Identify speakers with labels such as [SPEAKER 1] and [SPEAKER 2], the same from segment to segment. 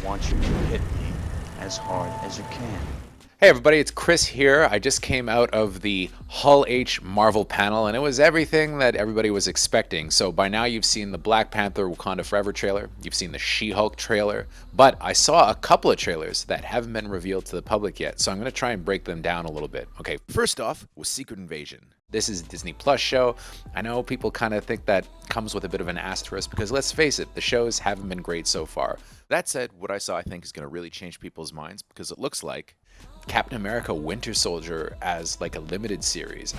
[SPEAKER 1] want you to hit me as hard as you can.
[SPEAKER 2] Hey everybody, it's Chris here. I just came out of the Hull H Marvel panel and it was everything that everybody was expecting. So by now you've seen the Black Panther Wakanda Forever trailer, you've seen the She-Hulk trailer, but I saw a couple of trailers that haven't been revealed to the public yet, so I'm going to try and break them down a little bit. Okay, first off was Secret Invasion. This is a Disney Plus show. I know people kind of think that comes with a bit of an asterisk because let's face it, the shows haven't been great so far. That said, what I saw I think is going to really change people's minds because it looks like Captain America Winter Soldier as like a limited series.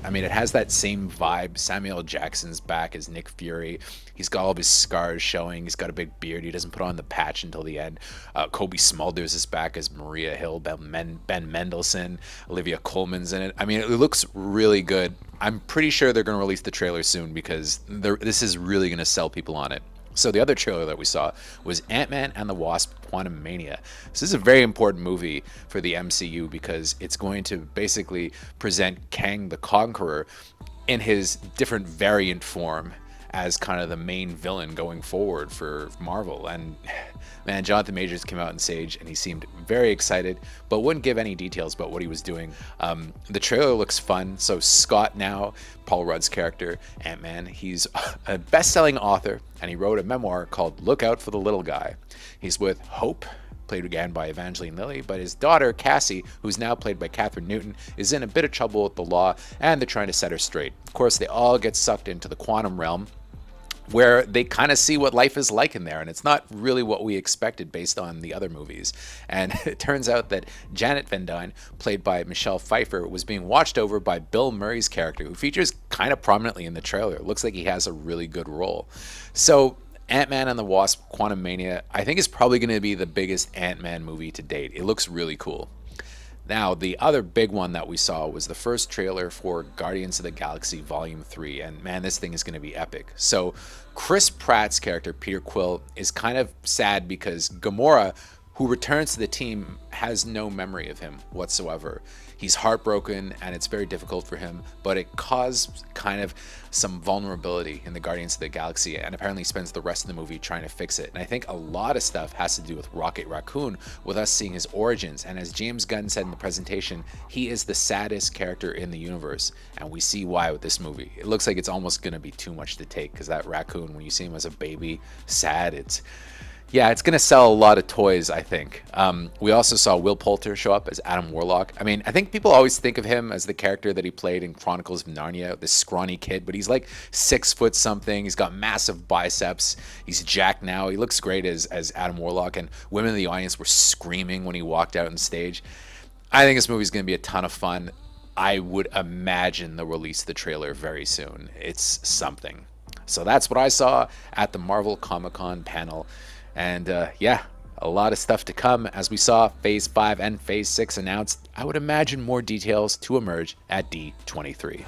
[SPEAKER 2] I mean, it has that same vibe. Samuel L. Jackson's back as Nick Fury. He's got all of his scars showing. He's got a big beard. He doesn't put on the patch until the end. Kobe Smulders is back as Maria Hill. Ben Mendelsohn. Olivia Colman's in it. I mean, it looks really good. I'm pretty sure they're going to release the trailer soon because this is really going to sell people on it. So the other trailer that we saw was Ant-Man and the Wasp: QUANTUMANIA. This is a very important movie for the MCU because it's going to basically present Kang the Conqueror in his different variant form as kind of the main villain going forward for Marvel. And man, Jonathan Majors came out on stage and he seemed very excited, but wouldn't give any details about what he was doing. The trailer looks fun. So Scott now, Paul Rudd's character, Ant-Man, he's a best-selling author and he wrote a memoir called Look Out for the Little Guy. He's with Hope, played again by Evangeline Lilly, but his daughter Cassie, who's now played by Catherine Newton, is in a bit of trouble with the law and they're trying to set her straight. Of course, they all get sucked into the quantum realm, where they kind of see what life is like in there, and it's not really what we expected based on the other movies. And it turns out that Janet Van Dyne, played by Michelle Pfeiffer, was being watched over by Bill Murray's character, who features kind of prominently in the trailer. It looks like he has a really good role. So Ant-Man and the Wasp: QUANTUMANIA, I think is probably going to be the biggest Ant-Man movie to date. It looks really cool. Now, the other big one that we saw was the first trailer for Guardians of the Galaxy Volume 3, and man, this thing is going to be epic. So, Chris Pratt's character, Peter Quill, is kind of sad because Gamora, who returns to the team, has no memory of him whatsoever. He's heartbroken and it's very difficult for him, but it caused kind of some vulnerability in the Guardians of the Galaxy, and apparently spends the rest of the movie trying to fix it. And I think a lot of stuff has to do with Rocket Raccoon, with us seeing his origins. And as James Gunn said in the presentation, he is the saddest character in the universe, and we see why with this movie. It looks like it's almost going to be too much to take because that raccoon, when you see him as a baby, sad, it's going to sell a lot of toys, I think. We also saw Will Poulter show up as Adam Warlock. I mean, I think people always think of him as the character that he played in Chronicles of Narnia, this scrawny kid, but he's like 6 foot something. He's got massive biceps. He's jacked now. He looks great as Adam Warlock, and women in the audience were screaming when he walked out on stage. I think this movie's going to be a ton of fun. I would imagine they'll release the trailer very soon. It's something. So that's what I saw at the Marvel Comic-Con panel. And yeah, a lot of stuff to come as we saw Phase 5 and Phase 6 announced. I would imagine more details to emerge at D23.